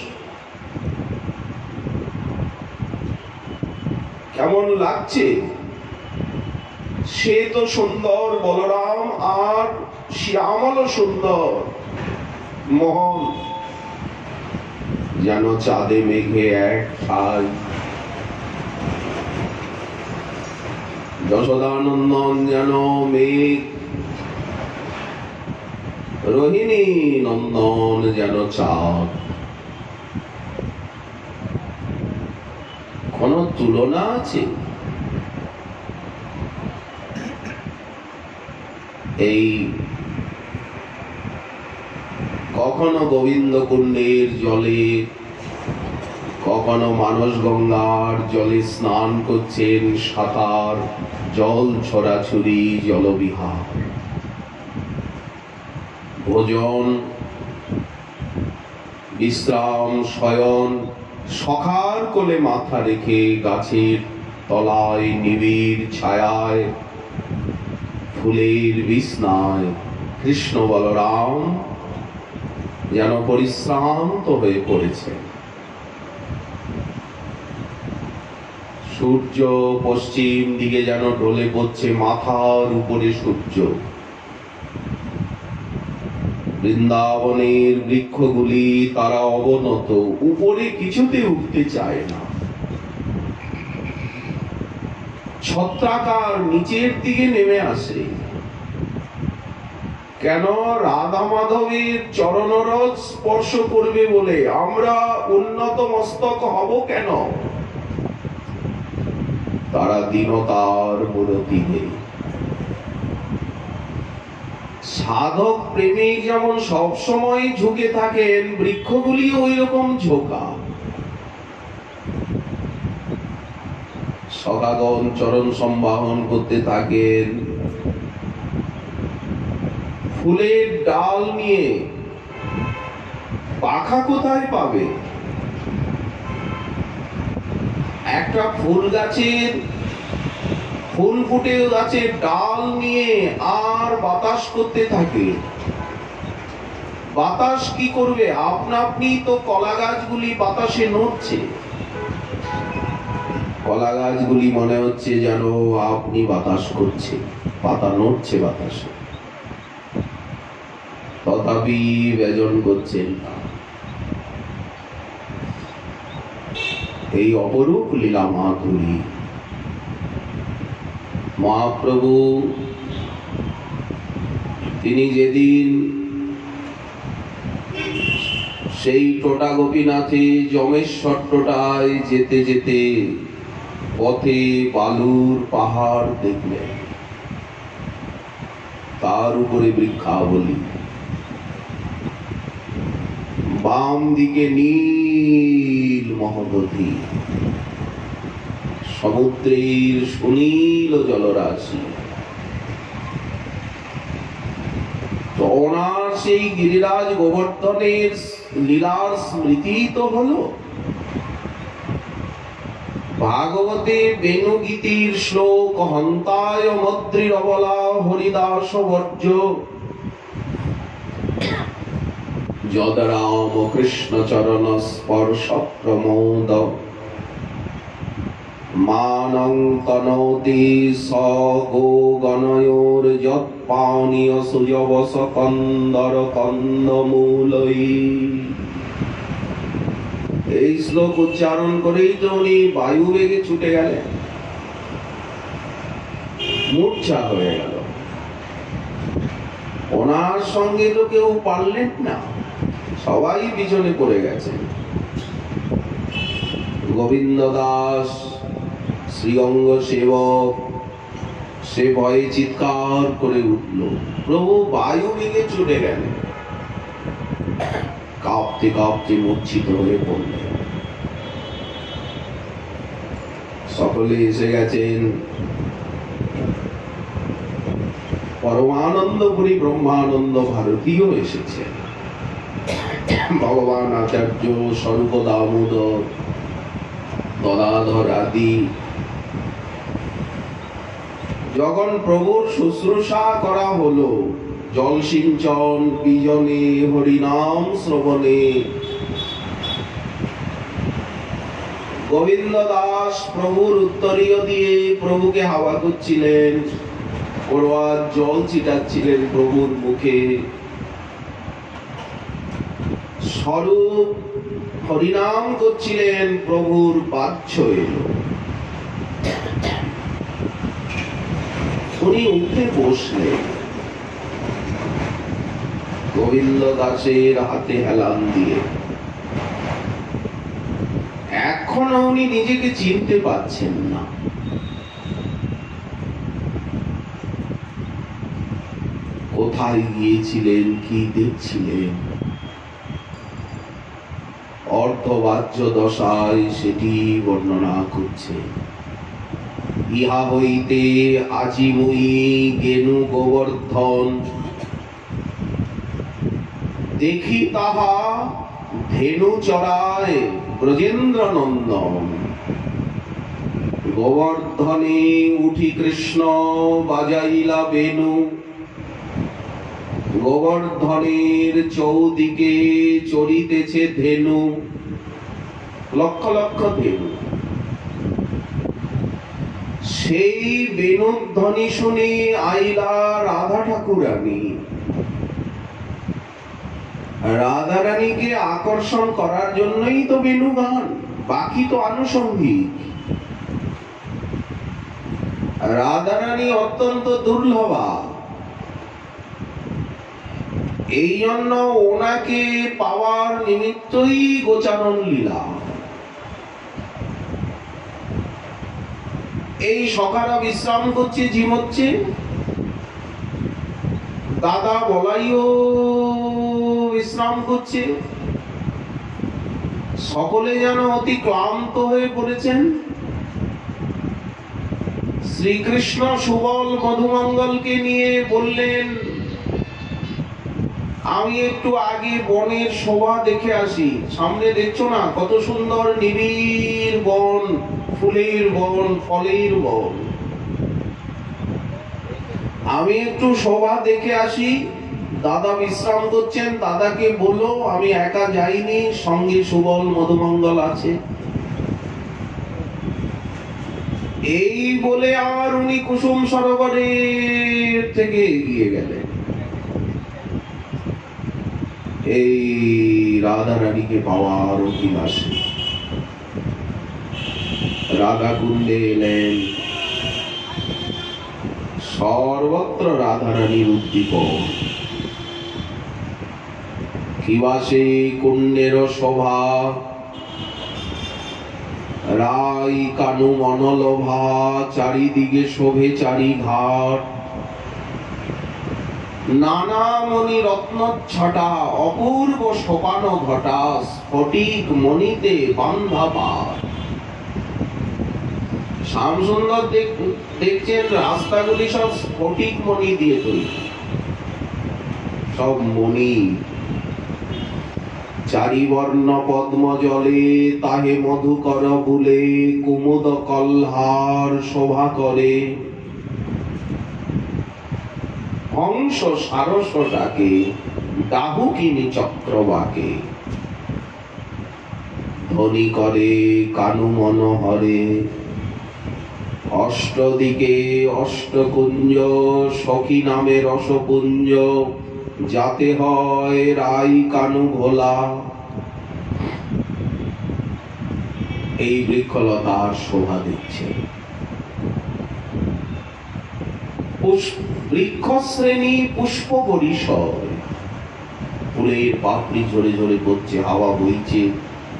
কেমন লাগছে? সে তো সুন্দর বলরাম, আর শ্যামল সুন্দর মোহন, যেন চাঁদে মেঘে এক ঠাই। যশোদানন্দন যেন মেঘ, রোহিণী নন্দন যেন চাঁদ। কোন তুলনা আছে? এই কখনো গোবিন্দ কুণ্ডের জলে, কখনো মানস গঙ্গার জলে স্নান করছেন, সাঁতার, জল ছড়াছড়ি, জলবিহার। ভোজন, বিশ্রাম, শয়ন, সখার কোলে মাথা রেখে গাছের তলায় নিবিড় ছায়ায়, ফুলের বিছনায় কৃষ্ণ বলরাম যেন পরিশ্রান্ত হয়ে পড়েছে। সূর্য পশ্চিম দিকে যেন ঢলে পড়ছে, মাথার উপরে সূর্য। বৃন্দাবনের বৃক্ষগুলি তারা অবনত, উপরে কিছুতে উঠতে চায় না। ছত্রাকার নিচের দিকে নেমে আসে। কেন? রাধা মাধবের চরণরজ স্পর্শ করবে বলে। আমরা উন্নত মস্তক হব কেন? তারা দীনতার মূরতিতে। সাধক প্রেমিক যেমন সবসময় ঝুঁকে থাকেন, বৃক্ষগুলি ওই রকম ঝোঁকা। সখাগণ চরণ সম্বাহন করতে থাকেন। ফুলের ডাল নিয়ে পাখা কোথায় পাবে? একটা ফুল গাছের ফুল ফুটে গাছের ডাল নিয়ে আর বাতাস করতে থাকে। বাতাস কি করবে? আপনা আপনি তো কলা গাছগুলি বাতাসে নড়ছে। কলা গাছগুলি মনে হচ্ছে যেন আপনি বাতাস করছে, পাতা নড়ছে বাতাসে, তথাপি ব্যজন করছেন। এই অপরূপ লীলা মাধুরী মহাপ্রভু তিনি যেদিন সেই টোটা গোপীনাথে যমেশ্বর টোটায় যেতে যেতে পথে বালুর পাহাড় দেখলেন, তার উপরে বৃক্ষাবলী, বাম দিকে নীল মহোদধি, সমুদ্রের সুনীল জলরাশি। তো ওনার সেই গিরিরাজ গোবর্ধনের লীলার স্মৃতি তো হলো। ভাগবতে বেণুগীতির শ্লোক হন্তায় মদ্রির অবলা হরিদাস বর্জ্য যদ রাম কৃষ্ণ চরণ স্পর্শ প্রমোদ মানং তনোতি স গো গণয়োর যৎ পানীয় সুযবস কন্দর কন্দমূলই। এই শ্লোক উচ্চারণ করেই তো উনি বায়ু বেগে ছুটে গেলেন, মূর্ছা হয়ে গেল। ওনার সঙ্গে তো কেউ পারলেন না, সবাই পিছনে পড়ে গেছেন। গোবিন্দ দাস শ্রীঅঙ্গ সেবক সে ভয়ে চিৎকার করে উঠল, প্রভু বায়ু বেগে ছুটে গেলেন। কাঁপতে কাঁপতে মূর্ছিত হয়ে পড়লেন। সকলে এসে গেছেন। পরমানন্দপুরী ব্রহ্মানন্দ ভারতীও এসেছেন, ভগবান আচার্য স্বরূপ দামোদর গদাধর আদি। যখন প্রভুর শুশ্রূষা করা হলো, জল সিঞ্চন, বিজনে, হরিনাম শ্রবণে, গোবিন্দ দাস প্রভুর উত্তরীয় দিয়ে প্রভুকে হাওয়া করছিলেন, পড়ুয়ার জল ছিটাচ্ছিলেন প্রভুর মুখে। স্বরূপ হরিনাম করছিলেন, প্রভুর বাহ্য এলো। উনি উঠে বসলেন, গোবিন্দ দাসের হাতে হেলান দিয়ে। এখনো উনি নিজেকে চিনতে পারছেন না। কোথায় গিয়েছিলেন, কি দেখছিলেন, অর্ধবাহ্য দশায় সেটি বর্ণনা করছে। ইহা হইতে আজি মুই গেনু গোবর্ধন, দেখি তাহা ধেনু চড়ায় ব্রজেন্দ্র নন্দন। গোবর্ধনে উঠি কৃষ্ণ বাজাইলা বেনু, গোবর্ধনের চৌদিকে চড়িতেছে ধেনু, লক্ষ লক্ষ ধেনু। সেই বেণুধ্বনি শুনে আইলা রাধা ঠাকুরানী। রাধা রানীকে আকর্ষণ করার জন্যই তো বেণু গান, বাকি তো আনুষঙ্গিক। রাধা রানী অত্যন্ত দুর্লভা, এই জন্য ওনাকে পাওয়ার নিমিত্তই গোচারণ লীলা। এই সখারা বিশ্রাম করছে, ঝিমোচ্ছে, দাদা বলাইও বিশ্রাম করছে। সকলে যেন অতি ক্লান্ত হয়ে পড়েছেন। শ্রীকৃষ্ণ সুবল মধুমঙ্গলকে নিয়ে বললেন, আমি একটু আগে বনের শোভা দেখে আসি। সামনে দেখছো না কত সুন্দর নিবিড় বন, ফুলের বন, ফলের বন। আমি একটু শোভা দেখে আসি। দাদা বিশ্রাম করছেন, দাদাকে বললো আমি একা যাইনি, সঙ্গে সুবল মধুমঙ্গল আছে। এই বলে আর উনি কুসুম সরোবরের থেকে এগিয়ে গেলেন। এই রাধা রানীকে পাওয়ার অভিলাষে রাধা কুণ্ডে এলেন। সর্বত্র রাধা রানীর উদ্দীপন। কিবাসে কুণ্ডের শোভা, রাই কানু মনলোভা, চারিদিকে শোভে চারি ঘাট। নানা মণি রত্ন ছটা, অপূর্ব সোপানো ঘটা, স্ফটিক মণিতে বান্ধা পাট। শ্যামসুন্দর দেখছেন রাস্তাগুলি সব স্ফটিক মণি দিয়ে তৈরি, সব মণি। চারিবর্ণ পদ্ম জলে তাহে মধুকর বুলে কুমুদ কল্হার শোভা করে। হংস সারস ডাকে ডাহুকিনী চক্রবাকে ধ্বনি করে কানু মনোহরে। অষ্টদিকে অষ্টকুঞ্জ সখী নামে রসপুঞ্জ যাতে হয় রাই কানু ভোলা। এই বৃক্ষলতার শোভা দিচ্ছে। বৃক্ষশ্রেণী পুষ্প পরিসর, ফুলের পাপড়ি ঝরে ঝরে পড়ছে, হাওয়া বইছে,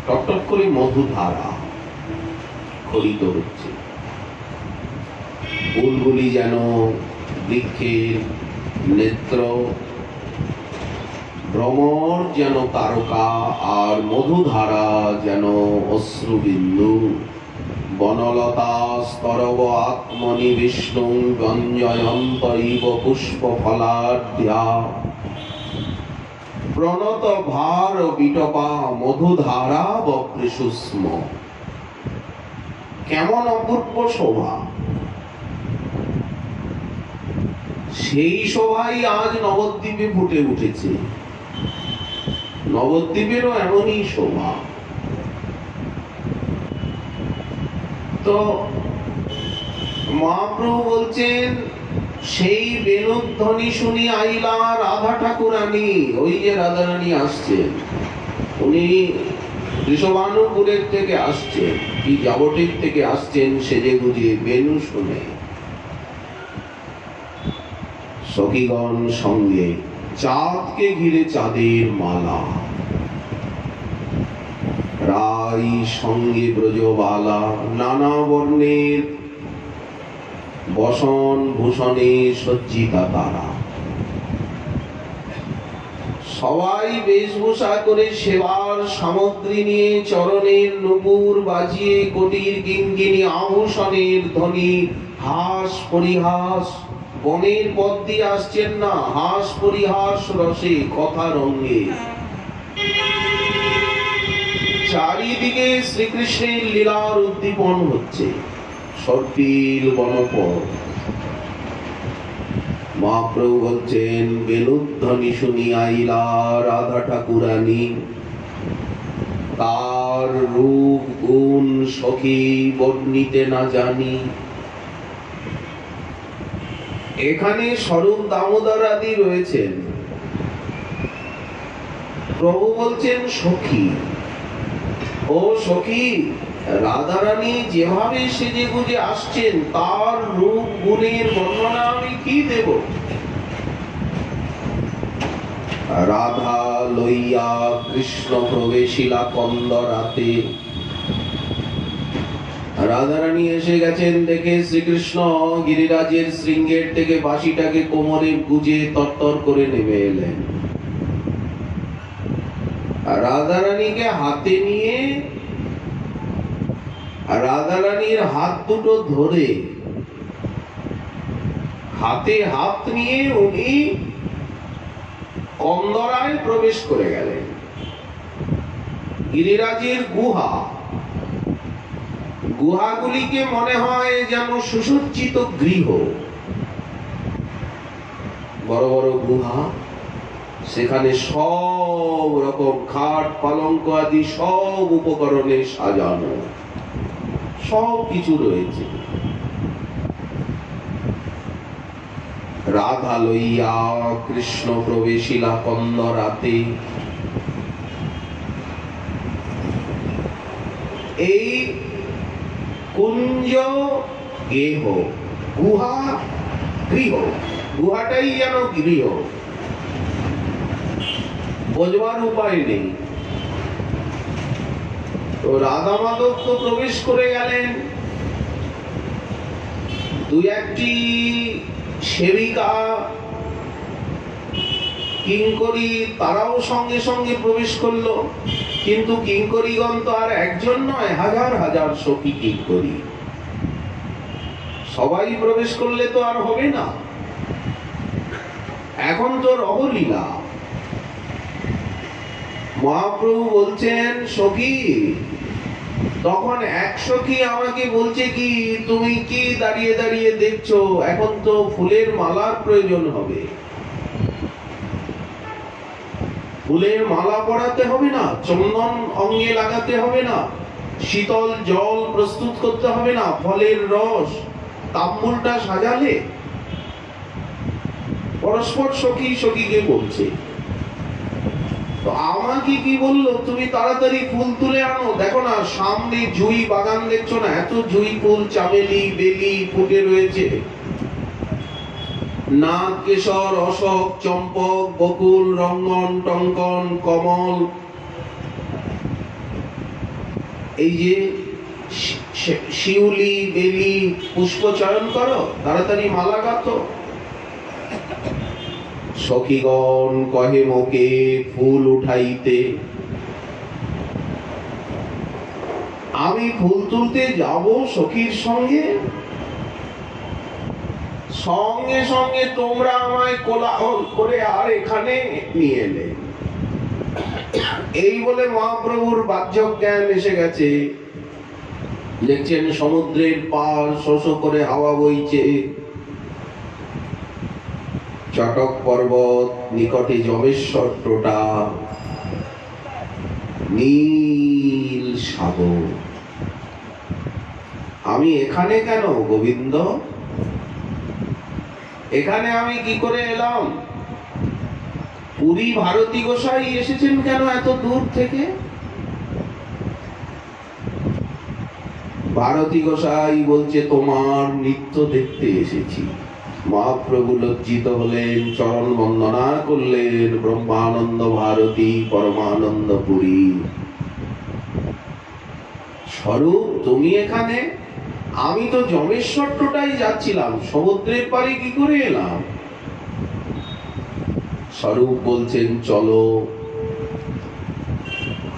টকটক করে মধুধারা খরিত হচ্ছে। ফুলগুলি যেন বৃক্ষের নেত্র, ভ্রমর যেন তারকা, আর মধুধারা যেন অশ্রুবিন্দু। বনলতা স্তরব আত্মনি বিষ্ণু ব্যঞ্জয়ন্তরিব পুষ্প ফলাঢ্যা। প্রণত ভার বিটপা মধুধারা বক্রে সুস্ম। কেমন অপূর্ব শোভা! সেই শোভাই আজ নবদ্বীপে ফুটে উঠেছে। নবদ্বীপেরও এমনই শোভা। তো মহাপ্রভু বলছেন, সেই বেণুধ্বনি শুনি আইলা রাধা ঠাকুরানী। ওই যে রাধারানী আসছেন, উনি ঋষভানুপুরের থেকে আসছেন, কি জাবটির থেকে আসছেন সেজে গুজে বেণু শুনে। সখীগণ সঙ্গে, চাঁদকে ঘিরে চাঁদের মালা, রাই সঙ্গে ব্রজবালা, নানা বর্ণের বসন ভূষণে সজ্জিতা তারা। সবাই বেশভূষা করে সেবার সামগ্রী নিয়ে, চরণের নুপুর বাজিয়ে, কোটির কিঙ্কিণী আভূষণের ধ্বনি, হাস পরিহাস। বনের পথ দিয়ে আসছেন না, হাস পরিহাস রসে কথা রঙ্গে। চারিদিকে শ্রীকৃষ্ণের লীলার উদ্দীপন হচ্ছে। সর্পিল বনপথ। মহাপ্রভু বলছেন, বেণুধ্বনি শুনি আইলা রাধা ঠাকুরানী। তার রূপ গুণ সখী বর্ণিতে না জানি। এখানে স্বরূপ দামোদর আদি রয়েছেন। প্রভু বলছেন সখী, ও সখী, রাধারানী যেভাবে সেজে গুজে আসছেন, তার রূপ গুণের বর্ণনা আমি কি দেব? রাধা লইয়া কৃষ্ণ প্রবেশিলা কন্দরাতে। রাধারানী এসে গেছেন দেখে শ্রীকৃষ্ণ গিরিরাজের শৃঙ্গের থেকে বাঁশিটাকে কোমরে গুজে তরতর করে নেমে এলেন। রাধারানীকে হাতে নিয়ে, রাধারানীর হাত দুটো ধরে, হাতে হাত নিয়ে উনি কন্দরায় প্রবেশ করে গেলেন। গিরিরাজের গুহা, গুহাগুলিকে মনে হয় যেন সুসজ্জিত গৃহ। বড় বড় গুহা, সেখানে সব রকম খাট পালঙ্ক আদি সব উপকরণে সাজানো, সব কিছু রয়েছে। রাধা লইয়া কৃষ্ণ প্রবেশিলা কন্দরাতে। এই কুঞ্জ গেহ, গুহা গৃহ, গুহাটাই যেন গৃহ, বোঝবার উপায় নেই। তো রাধা মাধব তো প্রবেশ করে গেলেন। দুই একটি সেবিকা কিঙ্করী তারাও সঙ্গে সঙ্গে প্রবেশ করলো। কিন্তু কিঙ্করীগণ তো আর একজন নয়, হাজার হাজার সখী কিঙ্করী। সবাই প্রবেশ করলে তো আর হবে না। এখন তো রহলীলা। মহাপ্রভু বলছেন, সখী, তখন এক সখী আমাকে বলছে কি, তুমি কি দাঁড়িয়ে দাঁড়িয়ে দেখছো, এখন তো ফুলের মালার প্রয়োজন হবে, ফুলের মালা পরাতে হবে না, চন্দন অঙ্গে লাগাতে হবে না, শীতল জল প্রস্তুত করতে হবে না, ফলের রস, তাম্বুলটা সাজালে। পরস্পর সখী সখীকে বলছে। তো আমাকে কি বললো, তুমি তাড়াতাড়ি ফুল তুলে আনো, দেখো না সামনে জুঁই বাগান, দেখছো না এত জুঁই ফুল, চামেলি বেলি ফুটে রয়েছে, নাগ, কেশর, অশোক, চম্পক, বকুল, রঙ্গন, টঙ্কন, কমল, এই যে শিউলি, বেলি, পুষ্প চয়ন করো, তাড়াতাড়ি মালা গাঁথো। সখীগণ কহে মোকে ফুল উঠাইতে। আমি ফুল তুলতে যাব সখীর সঙ্গে, সঙ্গে সঙ্গে তোমরা আমায় কোলাহল করে আর এখানে নিয়ে এলে। এই বলে মহাপ্রভুর বাহ্য জ্ঞান এসে গেছে। দেখছেন সমুদ্রের পার শোষ করে হাওয়া বইছে, চটক পর্বত নিকটে যমেশ্বর টোটা, নীল সাগর। আমি এখানে কেন গোবিন্দ, এখানে আমি কি করে এলাম? পুরী ভারতী গোসাই এসেছেন কেন এত দূর থেকে? ভারতী গোসাই বলছে, তোমার নৃত্য দেখতে এসেছি। মহাপ্রভু লজ্জিত হলেন, চরণ বন্দনা করলেন। ব্রহ্মানন্দ ভারতী, পরমানন্দ পুরী স্বরূপ, তুমি এখানে? আমি তো যমেশ্বর টোটাই যাচ্ছিলাম, সমুদ্রের পাড়ে কি করে এলাম? স্বরূপ বলছেন, চলো।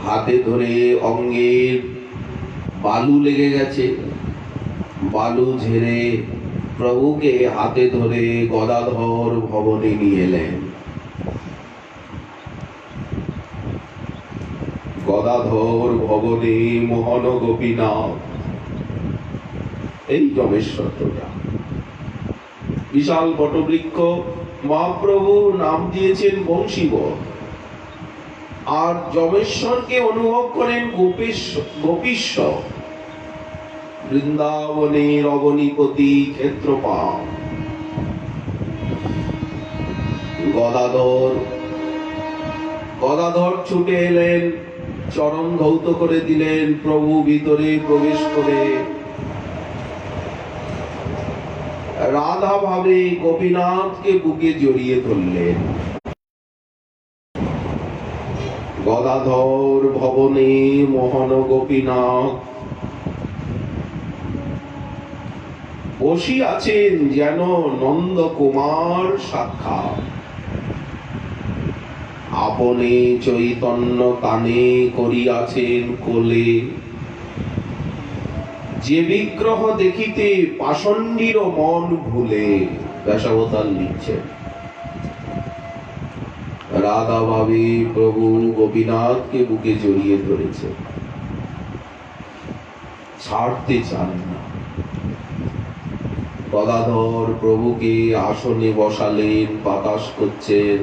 হাতে ধরে, অঙ্গের বালু লেগে গেছে, বালু ঝেড়ে প্রভুকে হাতে ধরে গদাধর ভবনে নিয়ে এলেন। গদাধর ভবনে মোহন গোপীনাথ, এই যমেশ্বরটা বিশাল বটবৃক্ষ। মহাপ্রভু নাম দিয়েছেন বংশীবর, আর যমেশ্বরকে অনুভব করেন গোপীশ্বর। বৃন্দাবনের অবনীপতি ক্ষেত্রপাল। গদাধর ছুটে এলেন, চরণ ধৌত করে দিলেন। প্রভু ভিতরে প্রবেশ করে রাধা ভাবে গোপীনাথকে বুকে জড়িয়ে ধরলেন। গদাধর ভবনে মোহন গোপীনাথ বসি আছেন যেন নন্দ কুমার সাক্ষাৎ। আপনে চৈতন্য কানে করিয়াছেন কোলে, যে বিগ্রহ দেখিতে পাষণ্ডীর মন ভুলে। দশাবতার লিখছেন। রাধা ভাবে প্রভু গোপীনাথকে বুকে জড়িয়ে ধরেছে, ছাড়তে চান না। গদাধর প্রভুকে আসনে বসালেন, বাতাস করছেন।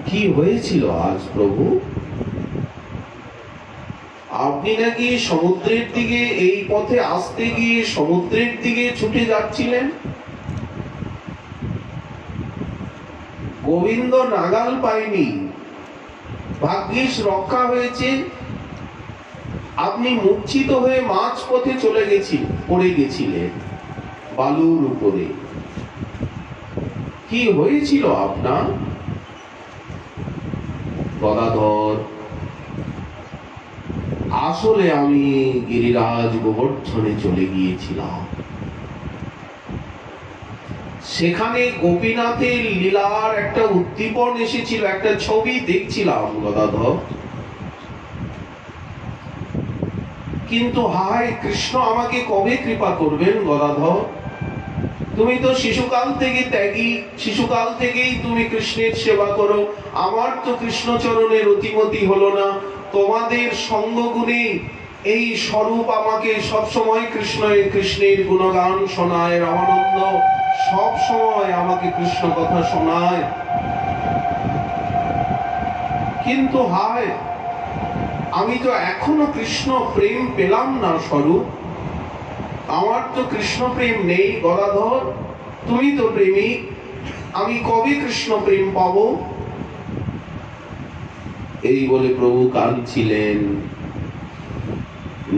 কি হয়েছিল আজ প্রভু? আপনি নাকি সমুদ্রের দিকে, এই পথে আসতে গিয়ে সমুদ্রের দিকে ছুটে যাচ্ছিলেন। গোবিন্দ নাগাল পায়নি, ভাগ্যিস রক্ষা হয়েছে। আপনি মূর্ছিত হয়ে মাঝ পথে পড়ে গেছিলেন বালুর উপরে। কি হয়েছিল আপনার? গদাধর, আসলে আমি গিরিরাজ গোবর্ধনে চলে গিয়েছিলাম, সেখানে গোপীনাথের লীলার একটা উদ্দীপন এসেছিল, একটা ছবি দেখছিলাম গদাধর। কিন্তু হায় কৃষ্ণ আমাকে কবে কৃপা করবেন গদাধর? তুমি তো শিশুকাল থেকে ত্যাগী, শিশুকাল থেকেই তুমি কৃষ্ণের সেবা করো, আমার তো কৃষ্ণচরণের অতিমতি হলো না। তোমাদের সঙ্গগুণে এই স্বরূপ আমাকে সব সময় কৃষ্ণের গুণগান শোনায়, রামানন্দ সব সময় আমাকে কৃষ্ণ কথা শোনায়। কিন্তু হায়, আমি তো এখনো কৃষ্ণ প্রেম পেলাম না স্বরূপ, আমার তো কৃষ্ণ প্রেম নেই। গদাধর, তুমি তো প্রেমিক, আমি কবে কৃষ্ণ প্রেম পাবো? এই বলে প্রভু কাঁদছিলেন।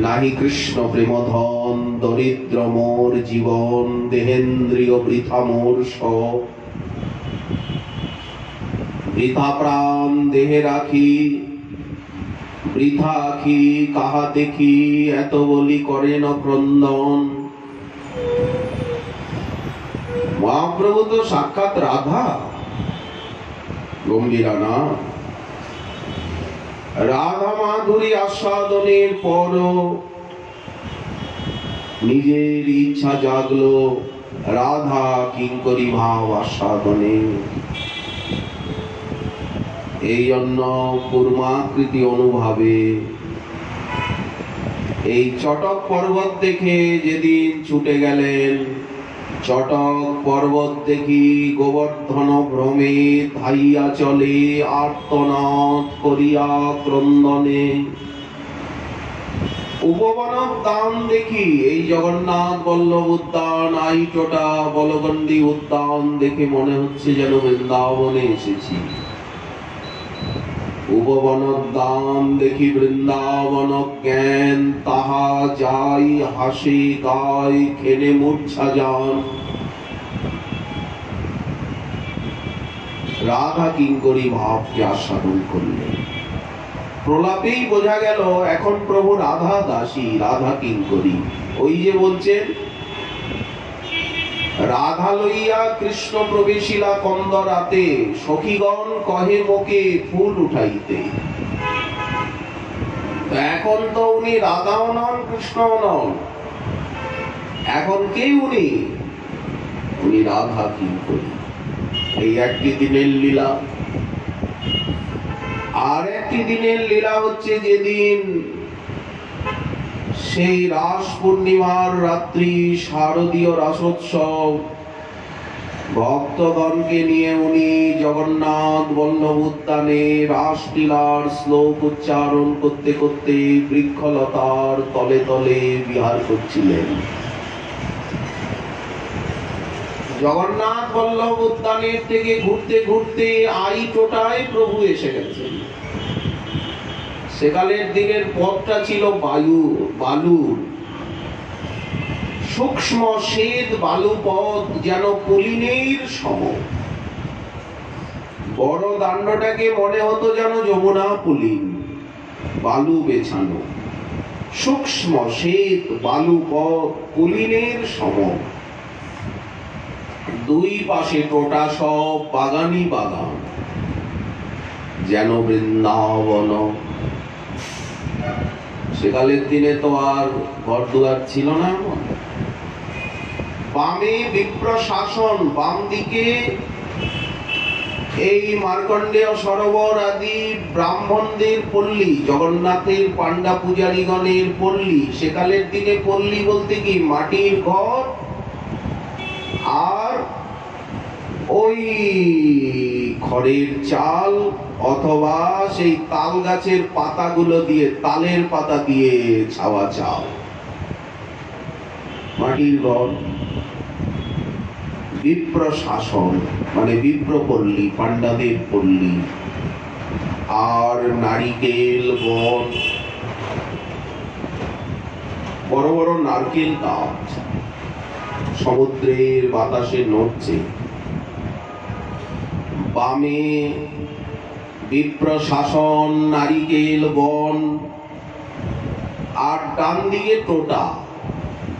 নাহি কৃষ্ণ প্রেম ধন, দরিদ্র মোর জীবন, দেহেন্দ্রিয় বৃথা মোর সব, বৃথা প্রাণ দেহে রাখি, বৃথা আখি কাহা দেখি, এত বলি করেন ক্রন্দন। মহাপ্রভু তো সাক্ষাৎ রাধা, গম্ভীরা না। রাধা মাধুরী আস্বাদনের পর নিজের ইচ্ছা জাগলো রাধা কিঙ্করী ভাব আস্বাদনে। এই জন্য কুর্মাকৃতি অনুভাবে এই চটক পর্বত দেখে যেদিন ছুটে গেলেন, চটক পর্বত দেখি গোবর্ধন ভ্রমে ধাইয়া চলে আর্তনাদ করিয়া ক্রন্দনে। উপবনোদ্যান দেখি এই জগন্নাথ বল্লভ উদ্যান, আইটোটা বলগন্ডি উদ্যান দেখে মনে হচ্ছে যেন বৃন্দাবনে এসেছি। উপবনোদ্যান দেখি বৃন্দাবন জ্ঞান, তাহা যাই হাসি গায় খেলে মূর্ছা যান। রাধা কিঙ্করী ভাবকে আস্বাদন করলেন। প্রলাপেই বোঝা গেল এখন প্রভু রাধা দাসী, রাধা কিঙ্করী। ওই যে বলছেন, রাধা লইয়া কৃষ্ণ প্রবেশিলা কন্দরাতে, সখীগণ কহে মোকে ফুল উঠাইতে। তো এখন তো উনি রাধাও নন, কৃষ্ণও নন, এখন কে উনি? উনি রাধা কিঙ্করী। এই একটি দিনের লীলা। আর একটি দিনের লীলা হচ্ছে যেদিন সেই রাস পূর্ণিমার রাত্রি, শারদীয় রাসোৎসব, ভক্তগণকে নিয়ে উনি জগন্নাথ বল্লভ উদ্যানে রাসলীলার শ্লোক উচ্চারণ করতে করতে বৃক্ষলতার তলে তলে বিহার করছিলেন। জগন্নাথ বল্লভ উদ্যানের থেকে ঘুরতে ঘুরতে আইটোটায় প্রভু এসে গেছেন। সেকালের দিনের পথটা ছিল বালুর, সূক্ষ্ম শ্বেত বালু পথ, যেন পুলিনের সম। বড় দাণ্ডটাকে মনে হতো যেন যমুনা পুলিন, বালু বেছানো। সূক্ষ্ম শ্বেত বালু পথ, পুলিনের সম। দুই পাশে টোটা সব বাগানই বাগান, যেন বৃন্দাবন। সেকালের দিনে তো আর ঘর দুয়ার ছিল না। বামে বিপ্র শাসন, বাম দিকে এই মার্কণ্ডেয় সরোবর আদি ব্রাহ্মণদের পল্লী, জগন্নাথের পান্ডা পূজারীগণের পল্লী। সেকালের দিনে পল্লী বলতে কি, মাটির ঘর, আর ওই খড়ের চাল অথবা সেই তাল গাছের পাতাগুলো দিয়ে, তালের পাতা দিয়ে ছাওয়া চাল, মাটির ঘর। বিপ্র শাসন মানে বিপ্র পল্লী, পান্ডাদের পল্লী। আর নারিকেল বন, বড় বড় নারকেল গাছ সমুদ্রের বাতাসে নড়ছে। বামে বিপ্র শাসন, নারিকেল বন, আর ডান দিকে টোটা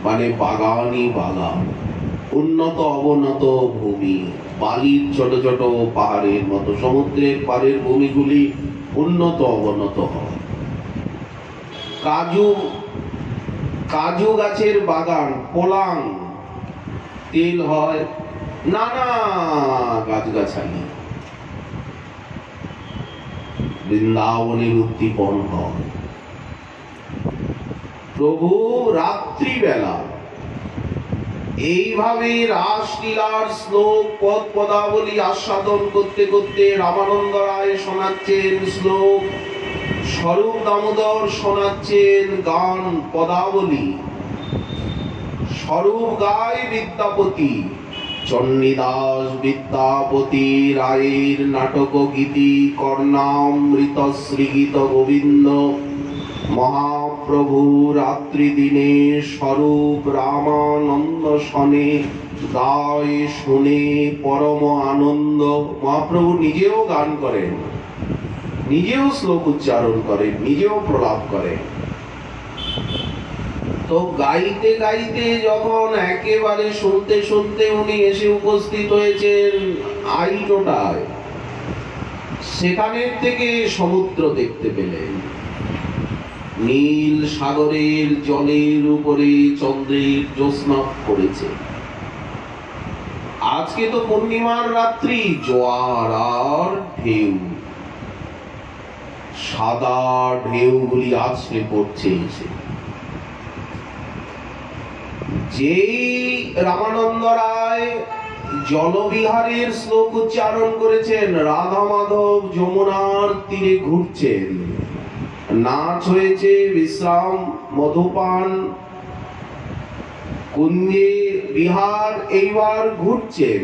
মানে বাগানই বাগান। উন্নত অবনত ভূমি, বালির ছোট ছোট পাহাড়ের মতো। সমুদ্রের পাড়ের ভূমিগুলি উন্নত অবনত হয়। কাজু গাছের বাগান, পোলাং, তেল হয়, নানা গাছগাছালি বৃন্দাবনের উদ্দীপন হয়। প্রভু রাত্রিবেলা এইভাবে রাসলীলার শ্লোক পদ পদাবলী আস্বাদন করতে করতে রামানন্দ রায় শোনাচ্ছেন শ্লোক, স্বরূপ দামোদর শোনাচ্ছেন গান পদাবলী, স্বরূপ গায় বিদ্যাপতি, চণ্ডীদাস বিদ্যাপতি রায়ের নাটক গীতি কর্ণামৃত শ্রীগীত গোবিন্দ মহাপ্রভু রাত্রি দিনে স্বরূপ রামানন্দ শনে গায় শুনে পরম আনন্দ। মহাপ্রভু নিজেও গান করেন, নিজেও শ্লোক উচ্চারণ করেন, নিজেও প্রলাপ করেন। তো গাইতে গাইতে যখন একেবারে শুনতে শুনতে উনি এসে উপস্থিত হয়েছেন আইটোটায়, সেখানের থেকে সমুদ্র দেখতে পেলেন। নীল সাগরের জলের উপরে চন্দ্রের জ্যোৎস্না পড়েছে। আজকে তো পূর্ণিমার রাত্রি, জোয়ার আর ঢেউ, সাদা ঢেউগুলি আছড়ে পড়ছে এসে। যেই রামানন্দ রায় জলবিহারের শ্লোক উচ্চারণ করেছেন, রাধা মাধব যমুনার তীরে ঘুরছেন, নাচ হয়েছে, বিশ্রাম মধুপান কুঞ্জে বিহার এইবার ঘুরছেন।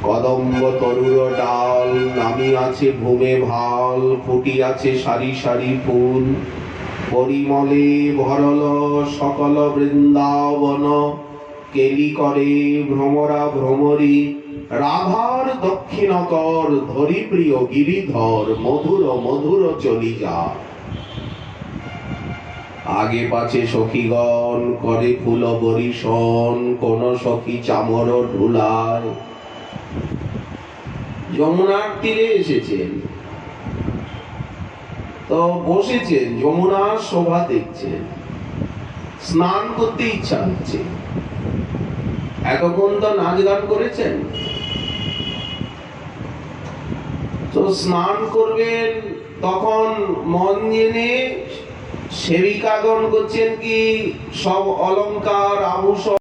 কদম্ব তরুর ডাল নামি আছে ভূমে ভাল, ফুটি আছে সারি সারি ফুল, পরিমলে ভরল সকল বৃন্দাবন, কেলি করে ভ্রমরা ভ্রমরী, রাধার দক্ষিণকর ধরি প্রিয় গিরিধর, মধুর মধুর চলি যা। আগে পাছে সখীগণ করে ফুল বরিশন, কোন সখী চামর ঢুলায়। যমুনার তীরে এসেছেন, তো বসেছেন, যমুনার শোভা দেখছেন, স্নান করতে ইচ্ছা হচ্ছে। এতক্ষণ তো নাচ গান করেছেন, তো স্নান করবেন, তখন মন জেনে সেবিকাগণ করছেন কি, সব অলংকার আভূষণ